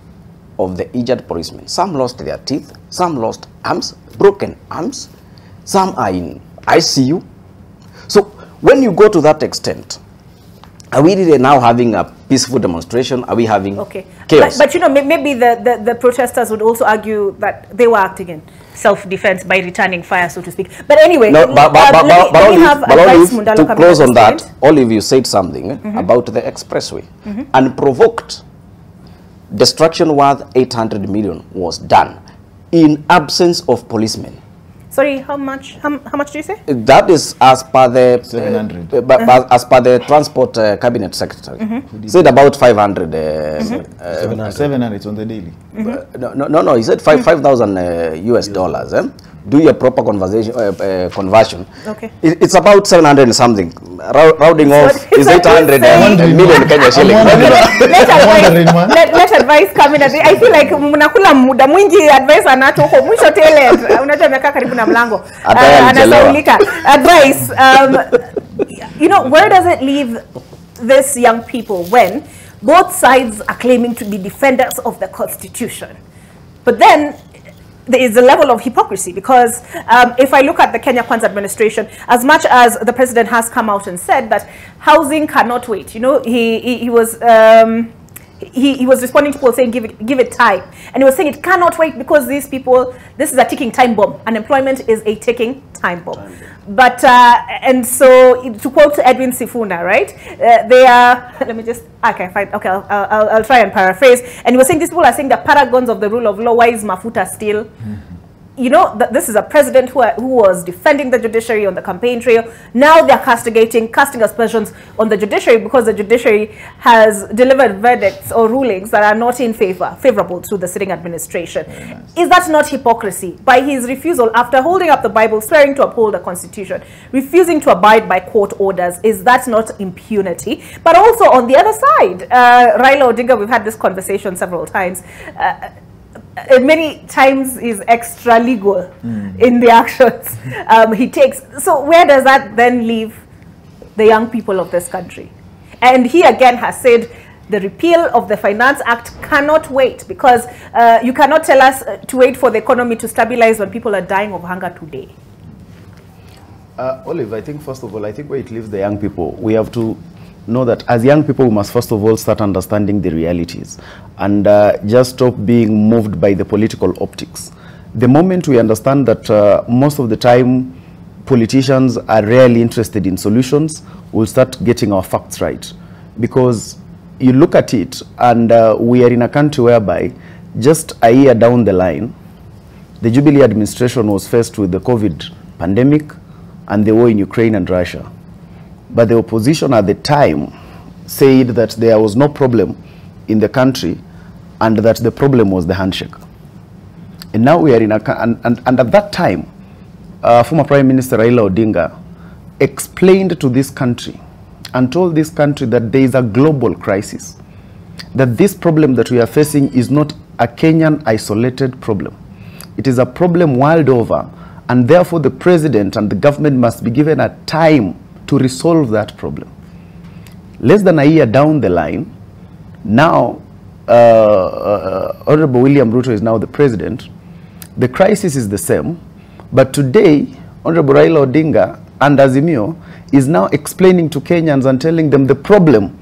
of the injured policemen. Some lost their teeth, some lost arms, broken arms, some are in ICU. So when you go to that extent, are we really now having a peaceful demonstration? Are we having chaos? But you know, maybe the protesters would also argue that they were acting in self-defense by returning fire, so to speak. But anyway, no, but Olive, to close on that, Olive, you said something about the expressway. Unprovoked destruction worth 800 million was done in absence of policemen. Sorry, how much do you say? That is as per the 700. As per the transport cabinet secretary. Said about 500. 700 on the daily. No. He said 5,000 US dollars. Do your proper conversion. Okay. It's about 700 and something. Rounding off is 800 million Kenya shillings. Let advice come in. I feel like mnakula muda mwingi advice anacho huko mwisho tele. Unajua amekaa karibu na mlango. Anasaulika. Advice. You know, where does it leave this young people when both sides are claiming to be defenders of the Constitution? But then there is a level of hypocrisy because if I look at the Kenya Kwanza administration, as much as the president has come out and said that housing cannot wait, you know, he was responding to people saying give it time, and he was saying it cannot wait because these people, this is a ticking time bomb. Unemployment is a ticking time bomb. But and so to quote Edwin Sifuna, right? They are. Let me just. Okay, fine. Okay, I'll try and paraphrase. And he was saying these people are saying the paragons of the rule of law. Why is Mafuta still? You know, this is a president who was defending the judiciary on the campaign trail. Now they're casting aspersions on the judiciary because the judiciary has delivered verdicts or rulings that are not favorable to the sitting administration. Is that not hypocrisy? By his refusal, after holding up the Bible, swearing to uphold the Constitution, refusing to abide by court orders, is that not impunity? But also on the other side, Raila Odinga, we've had this conversation several times, many times is extra legal in the actions he takes. So where does that then leave the young people of this country? And he again has said the repeal of the Finance Act cannot wait because you cannot tell us to wait for the economy to stabilize when people are dying of hunger today. Olive, I think first of all, I think where it leaves the young people, we have to know that as young people, we must first of all start understanding the realities and just stop being moved by the political optics. The moment we understand that most of the time politicians are rarely interested in solutions, we'll start getting our facts right. Because you look at it and we are in a country whereby just a year down the line, the Jubilee administration was faced with the COVID pandemic and the war in Ukraine and Russia. But the opposition at the time said that there was no problem in the country and that the problem was the handshake. And now we are in a... And at that time, former Prime Minister Raila Odinga explained to this country and told this country that there is a global crisis, that this problem that we are facing is not a Kenyan isolated problem. It is a problem world over, and therefore the president and the government must be given a time to resolve that problem. Less than a year down the line, now Honorable William Ruto is now the president. The crisis is the same, but today Honorable Raila Odinga and Azimio is now explaining to Kenyans and telling them the problem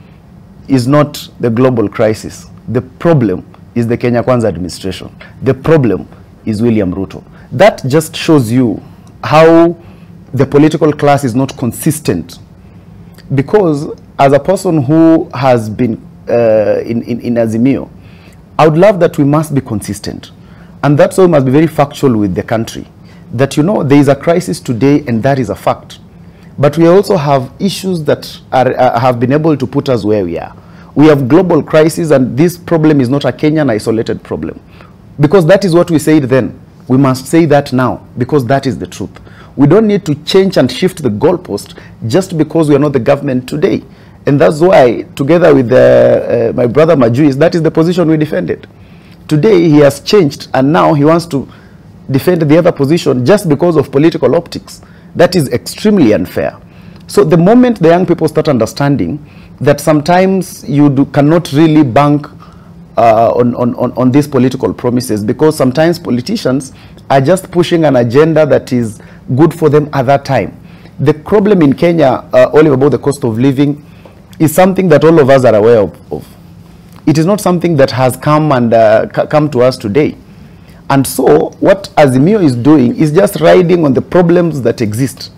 is not the global crisis. The problem is the Kenya Kwanza administration. The problem is William Ruto. That just shows you how the political class is not consistent, because as a person who has been in Azimio, I would love that we must be consistent, and that's why we must be very factual with the country, that, you know, there is a crisis today and that is a fact, but we also have issues that have been able to put us where we are. We have global crisis, and this problem is not a Kenyan isolated problem, because that is what we said then. We must say that now, because that is the truth. We don't need to change and shift the goalpost just because we are not the government today. And that's why, together with my brother Majuis, that is the position we defended. Today, he has changed, and now he wants to defend the other position just because of political optics. That is extremely unfair. So the moment the young people start understanding that sometimes you cannot really bank on these political promises, because sometimes politicians are just pushing an agenda that is good for them at that time. The problem in Kenya, all about the cost of living, is something that all of us are aware of. It is not something that has come to us today. And so what Azimio is doing is just riding on the problems that exist.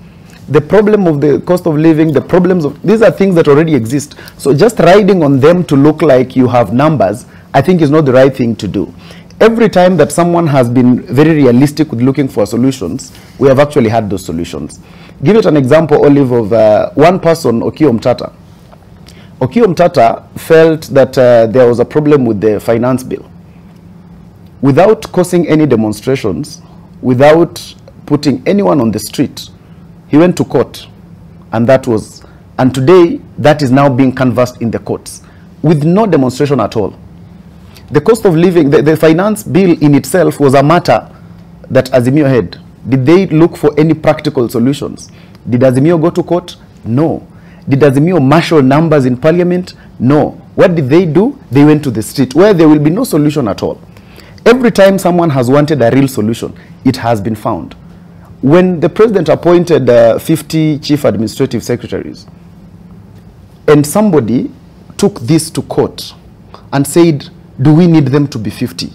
The problem of the cost of living, the problems of, these are things that already exist. So just riding on them to look like you have numbers, I think is not the right thing to do. every time that someone has been very realistic with looking for solutions, we have actually had those solutions. Give it an example, Olive, of one person, Okiya Omtatah. Okiya Omtatah felt that there was a problem with the finance bill. Without causing any demonstrations, without putting anyone on the street, he went to court, and today that is now being canvassed in the courts with no demonstration at all. The cost of living, the finance bill in itself was a matter that Azimio had. Did they look for any practical solutions? Did Azimio go to court? No. Did Azimio marshal numbers in parliament? No. What did they do? They went to the street where there will be no solution at all. Every time someone has wanted a real solution, it has been found. When the president appointed 50 chief administrative secretaries, and somebody took this to court and said, do we need them to be 50?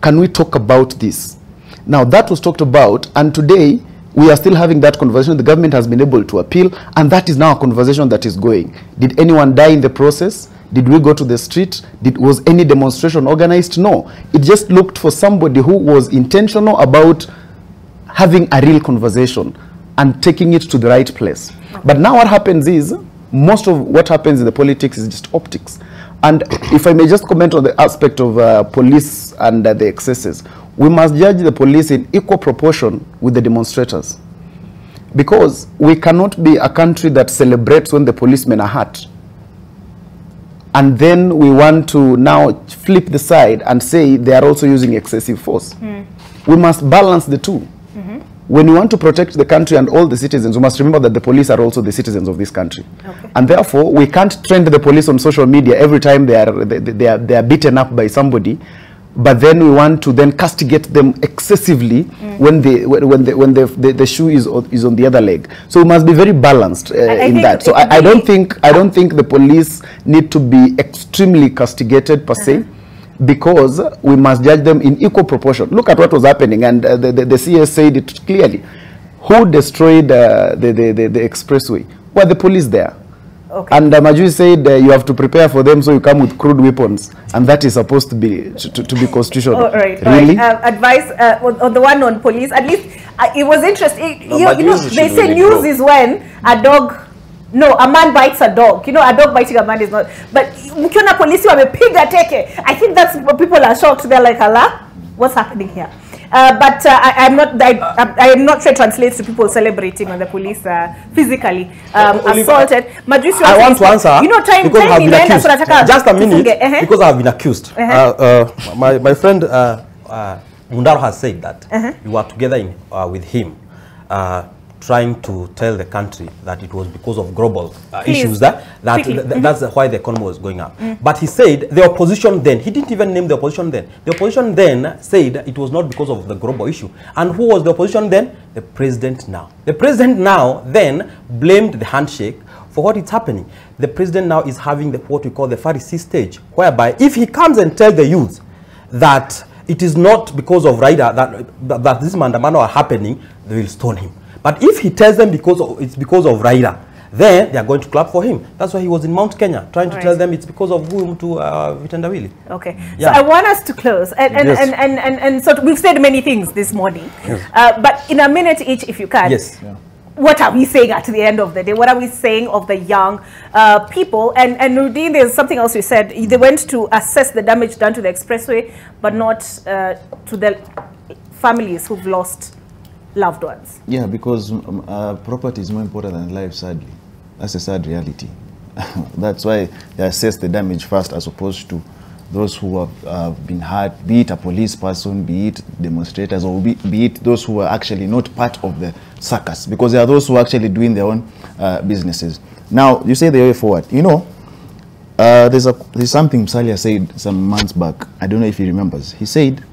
Can we talk about this? Now that was talked about, and today we are still having that conversation. The government has been able to appeal, and that is now a conversation that is going. Did anyone die in the process? Did we go to the street? Was any demonstration organized? No. It just looked for somebody who was intentional about having a real conversation and taking it to the right place. But now what happens is, most of what happens in the politics is just optics. And if I may just comment on the aspect of police and the excesses, we must judge the police in equal proportion with the demonstrators. Because we cannot be a country that celebrates when the policemen are hurt, and then we want to now flip the side and say they are also using excessive force. We must balance the two. When we want to protect the country and all the citizens, we must remember that the police are also the citizens of this country. And therefore, we can't trend the police on social media every time they are beaten up by somebody, but then we want to then castigate them excessively when the shoe is on the other leg. So we must be very balanced in that. So I don't think the police need to be extremely castigated per se, because we must judge them in equal proportion. Look at what was happening, and the CS said it clearly. Who destroyed the expressway? Well, the police there. And Maju said you have to prepare for them, so you come with crude weapons, and that is supposed to be constitutional. Really? Advice on the one on police. At least it was interesting. They say news is when a man bites a dog. A dog biting a man is not. But mkiona polisi wamepiga teke, I think that's what people are shocked. They're like, Allah, what's happening here? But I am not sure it translates to people celebrating when the police physically assaulted. I want to answer because I have been accused. Just a minute, because I have been accused. My friend Mundaro has said that you were together with him, trying to tell the country that it was because of global issues that's why the economy was going up. But he said the opposition then, he didn't even name the opposition then. The opposition then said it was not because of the global issue. And who was the opposition then? The president now. The president now then blamed the handshake for what is happening. The president now is having what we call the Pharisee stage, whereby if he comes and tells the youth that it is not because of Raila that this Maandamano are happening, they will stone him. But if he tells them it's because of Raila, then they are going to clap for him. That's why he was in Mount Kenya, trying to tell them it's because of whom to Vitendawili. Okay. Yeah. So I want us to close. And so we've said many things this morning. But in a minute each, if you can. Yes. Yeah. What are we saying at the end of the day? What are we saying of the young people? And Nurdin, there's something else you said. They went to assess the damage done to the expressway, but not to the families who've lost loved ones. Yeah, because property is more important than life, sadly. That's a sad reality. That's why they assess the damage first, as opposed to those who have been hurt, be it a police person, be it demonstrators, or be it those who are actually not part of the circus, because there are those who are actually doing their own businesses. Now, you say the way forward. There's something Musalia said some months back. I don't know if he remembers. He said,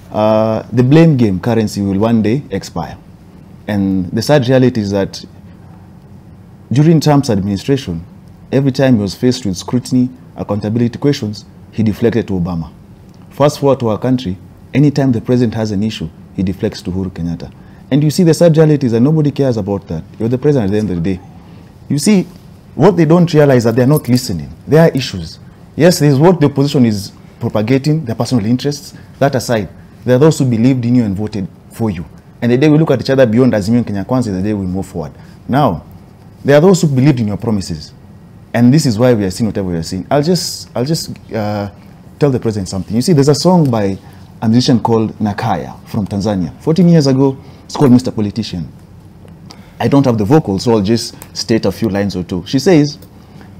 the blame game currency will one day expire. And the sad reality is that during Trump's administration, every time he was faced with scrutiny, accountability questions, he deflected to Obama. Fast forward to our country, anytime the president has an issue, he deflects to Uhuru Kenyatta. And you see, the sad reality is that nobody cares about that. You're the president at the end of the day. You see, what they don't realize is that they're not listening. There are issues. Yes, there's what the opposition is propagating, their personal interests. that aside, there are those who believed in you and voted for you. And the day we look at each other beyond Azimio and Kenya Kwanza is the day we move forward. Now, there are those who believed in your promises. And this is why we are seeing whatever we are seeing. I'll just tell the president something. You see, there's a song by a musician called Nakaya from Tanzania. 14 years ago, it's called Mr. Politician. I don't have the vocals, so I'll just state a few lines or two. She says,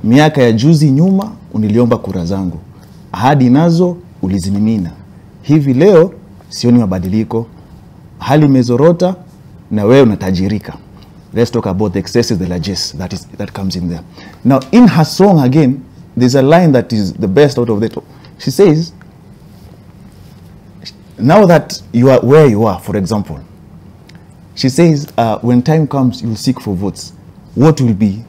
miaka ya juzi nyuma uniliomba kura zangu. Ahadi nazo ulizimimina. Hivi leo sioni mabadiliko. Hali imezorota na wewe unatajirika. Let's talk about the excesses, the largesse that comes in there. Now, in her song again, there's a line that is the best out of that. She says, now that you are where you are, for example, she says, when time comes, you will seek for votes. What will be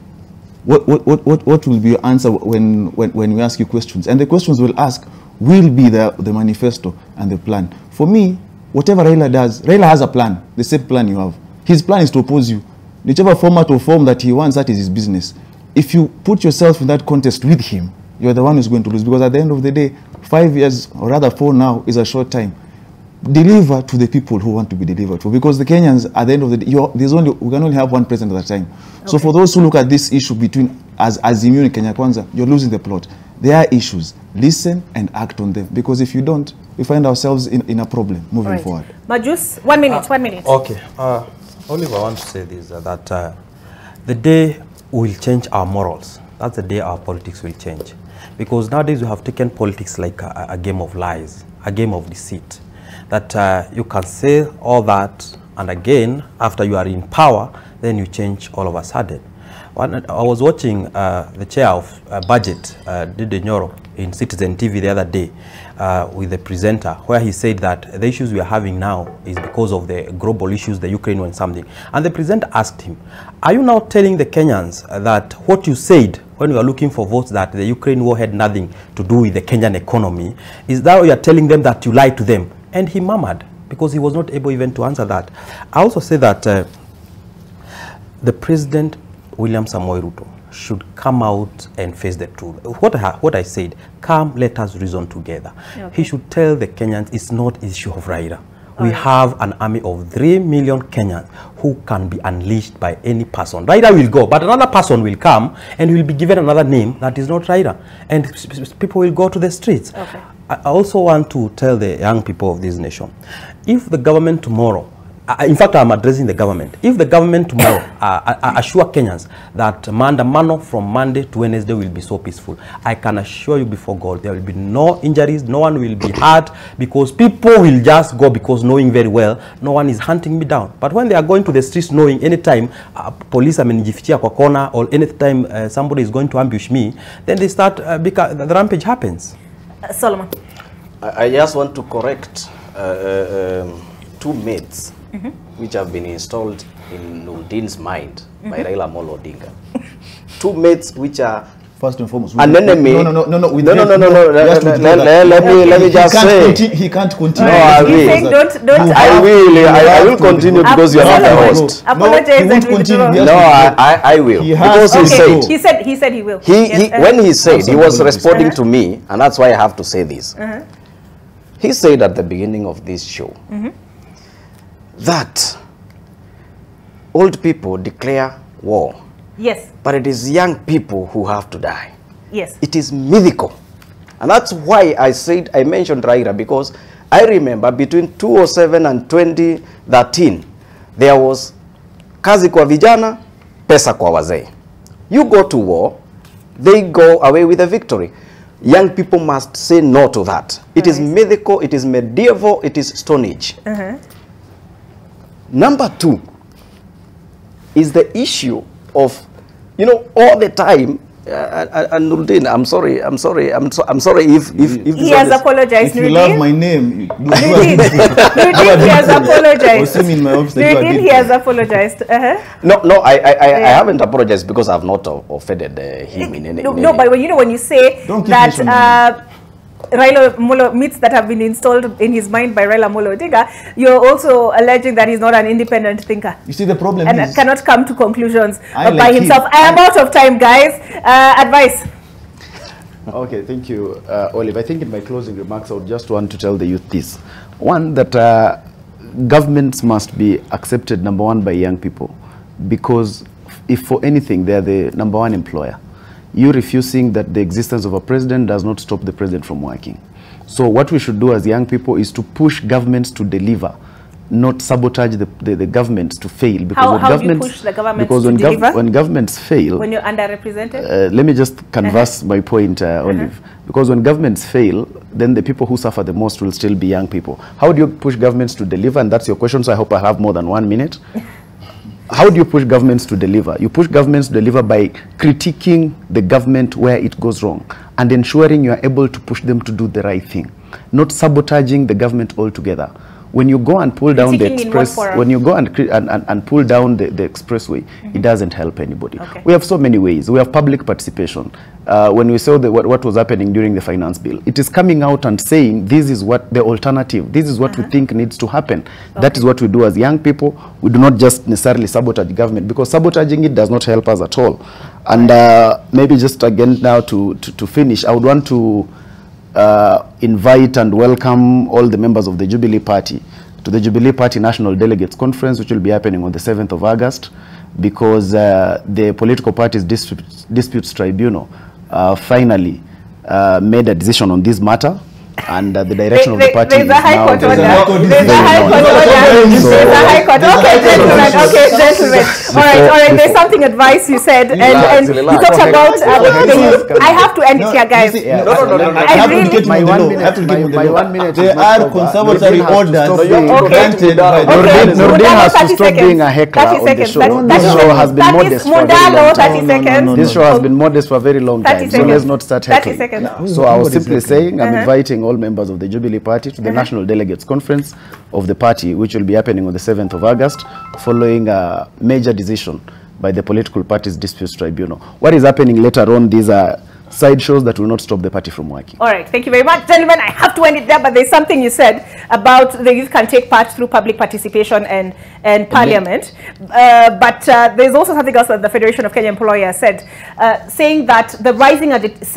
your answer when we ask you questions? And the questions we'll ask will be the manifesto and the plan. For me, whatever Raila does, Raila has a plan, the same plan you have. His plan is to oppose you. Whichever format or form that he wants, that is his business. If you put yourself in that contest with him, you're the one who's going to lose. Because at the end of the day, 5 years, or rather 4 now, is a short time. Deliver to the people who want to be delivered for. Because the Kenyans, at the end of the day, we can only have one president at a time. Okay. So for those who look at this issue between Azimio and Kenya Kwanza, you're losing the plot. There are issues. Listen and act on them. Because if you don't, we find ourselves in a problem moving forward. Majus, 1 minute, 1 minute. Okay. Oliver, I want to say this, that the day we'll change our morals, that's the day our politics will change. Because nowadays we have taken politics like a game of lies, a game of deceit. That you can say all that, and again, after you are in power, then you change all of a sudden. I was watching the chair of budget, Dede Nyoro, in Citizen TV the other day with the presenter, where he said that the issues we are having now is because of the global issues, the Ukraine and something. And the presenter asked him, are you now telling the Kenyans that what you said when you were looking for votes, that the Ukraine war had nothing to do with the Kenyan economy, is that you are telling them that you lied to them? And he murmured, because he was not able even to answer that. I also say that the President, William Samoei Ruto, should come out and face the truth. What I said, come, let us reason together. Okay. He should tell the Kenyans it's not an issue of Raila. We have an army of 3 million Kenyans who can be unleashed by any person. Raila will go, but another person will come and will be given another name that is not Raila. And people will go to the streets. Okay. I also want to tell the young people of this nation, if the government tomorrow, in fact, I'm addressing the government. If the government tomorrow assure Kenyans that Maandamano from Monday to Wednesday will be so peaceful, I can assure you before God, there will be no injuries, no one will be hurt, because people will just go because knowing very well, no one is hunting me down. But when they are going to the streets knowing anytime police amenijifichia kwa corner, or anytime somebody is going to ambush me, then they start, the rampage happens. Solomon. I just want to correct 2 myths which have been installed in Nurdin's mind by Raila Amolo Odinga. 2 myths which are first and foremost an enemy. No. Let me just say he can't continue. No, I will. I will continue because you are not the host. Apologize. No, I will. Because he said he will. When he said, he was responding to me, and that's why I have to say this. He said at the beginning of this show that old people declare war. Yes. But it is young people who have to die. Yes. It is mythical. And that's why I mentioned Raila, because I remember between 2007 and 2013, there was kazi kwa vijana, pesa kwa wazee. You go to war, they go away with a victory. Young people must say no to that. It is mythical, it is medieval, it is Stone Age. Number 2 is the issue of, all the time, and Nurdin, I'm sorry if he has apologized. If you love my name, Nurdin, he has apologized. Nurdin, he has apologized. No, I haven't apologized because I've not offended him in any way. No, but when you say that Raila Amolo myths that have been installed in his mind by Raila Amolo Odinga, you're also alleging that he's not an independent thinker. You see, the problem and cannot come to conclusions by himself. I am out of time, guys. Advice. Okay, thank you, Olive. I think in my closing remarks, I would just want to tell the youth this. One, that governments must be accepted, number one, by young people, because if for anything, they're the number one employer. You refusing that the existence of a president does not stop the president from working. So what we should do as young people is to push governments to deliver, not sabotage the governments to fail. Because how do you push the governments to deliver? When governments fail... When you're underrepresented? Let me just canvass my point, Olive. Because when governments fail, then the people who suffer the most will still be young people. How do you push governments to deliver? And that's your question, so I hope I have more than 1 minute. How do you push governments to deliver? You push governments to deliver by critiquing the government where it goes wrong and ensuring you are able to push them to do the right thing, not sabotaging the government altogether. When you go and pull down the express, when you go and pull down the expressway, it doesn't help anybody. Okay. We have so many ways. We have public participation. When we saw what was happening during the finance bill, it is coming out and saying this is what the alternative, this is what we think needs to happen. Okay. That is what we do as young people. We do not just necessarily sabotage government, because sabotaging it does not help us at all. And maybe just again now to finish, I would want to invite and welcome all the members of the Jubilee Party to the Jubilee Party National Delegates Conference, which will be happening on the 7th of August, because the Political Parties Disputes Tribunal finally made a decision on this matter. And the direction of the party is now... There's a high court order. There's a high court order. Okay, gentlemen. Okay, gentlemen. All right. There's something advice you said, and you talked about the youth. I have to end it here, guys. No. I have to get my 1 minute. There are conservatory orders granted by the Nordin has to stop being a heckler on the show. This show has been modest for a very long time. This show has been modest for a very long time, so let's not start heckling. So I was simply saying, I'm inviting all members of the Jubilee Party to the National Delegates Conference of the party, which will be happening on the 7th of August, following a major decision by the Political Parties Disputes Tribunal. What is happening later on, these are sideshows that will not stop the party from working. All right, thank you very much, gentlemen. I have to end it there, but there's something you said about the youth can take part through public participation and parliament. But there's also something else that the Federation of Kenya Employers said, saying that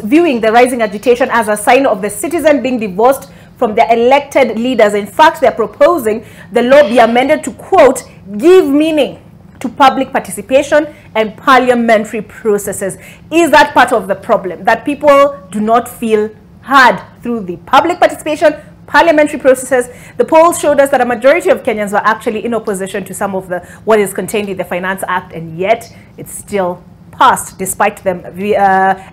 viewing the rising agitation as a sign of the citizen being divorced from their elected leaders. In fact, they're proposing the law be amended to, quote, give meaning to public participation and parliamentary processes. Is that part of the problem, that people do not feel heard through the public participation, parliamentary processes? The polls showed us that a majority of Kenyans were actually in opposition to some of what is contained in the Finance Act, and yet it's still passed despite them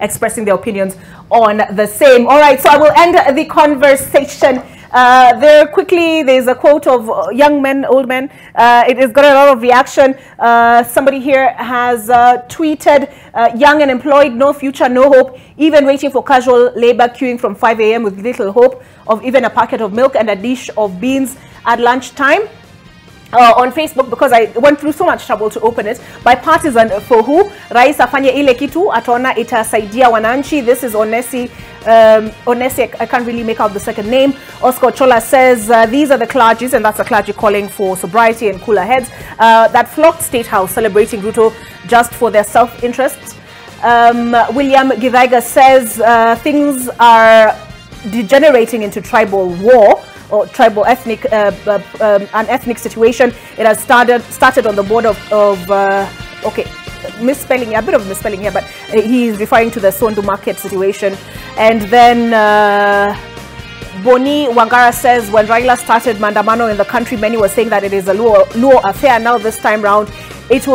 expressing their opinions on the same. All right, so I will end the conversation there quickly. There's a quote of young men, old men. It has got a lot of reaction. Somebody here has tweeted, young and employed, no future, no hope, even waiting for casual labor, queuing from 5 a.m. with little hope of even a packet of milk and a dish of beans at lunchtime. On Facebook, because I went through so much trouble to open it. Bipartisan for who? Rais afanye ile kitu atona itasaidia wananchi. This is Onesi. Onesi, I can't really make out the second name. Oscar Chola says these are the clergies, and that's the clergy calling for sobriety and cooler heads, that flocked State House celebrating Ruto just for their self-interests. William Githaiga says things are degenerating into tribal war, or tribal ethnic, an ethnic situation. It has started on the border of okay, misspelling, a bit of misspelling here, but he's referring to the Sondu market situation. And then Boni Wangara says when Raila started Mandamano in the country, many were saying that it is a Luo affair. Now this time round, it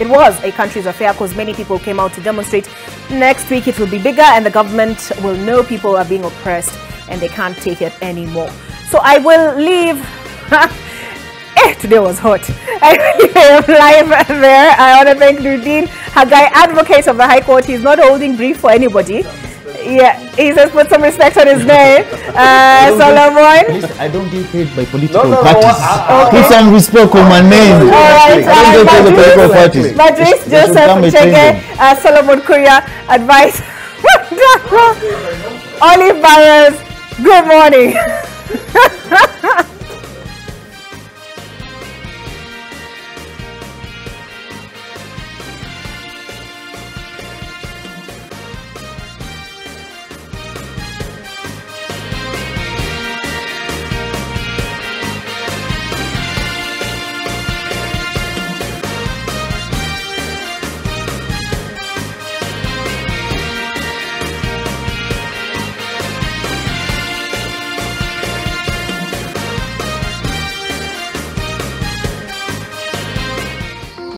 was a country's affair, because many people came out to demonstrate. Next week it will be bigger, and the government will know people are being oppressed and they can't take it anymore. So I will leave. Today was hot. I am live there. I want to thank Nordin Hagai, advocate of the High Court. He's not holding brief for anybody. Yeah, he says put some respect on his name. Solomon. I don't get paid by political parties. Put some respect on my name. All right, I don't get paid by political parties. Madris Joseph Chege, Solomon Kuria, advice. Olive Barrows, good morning.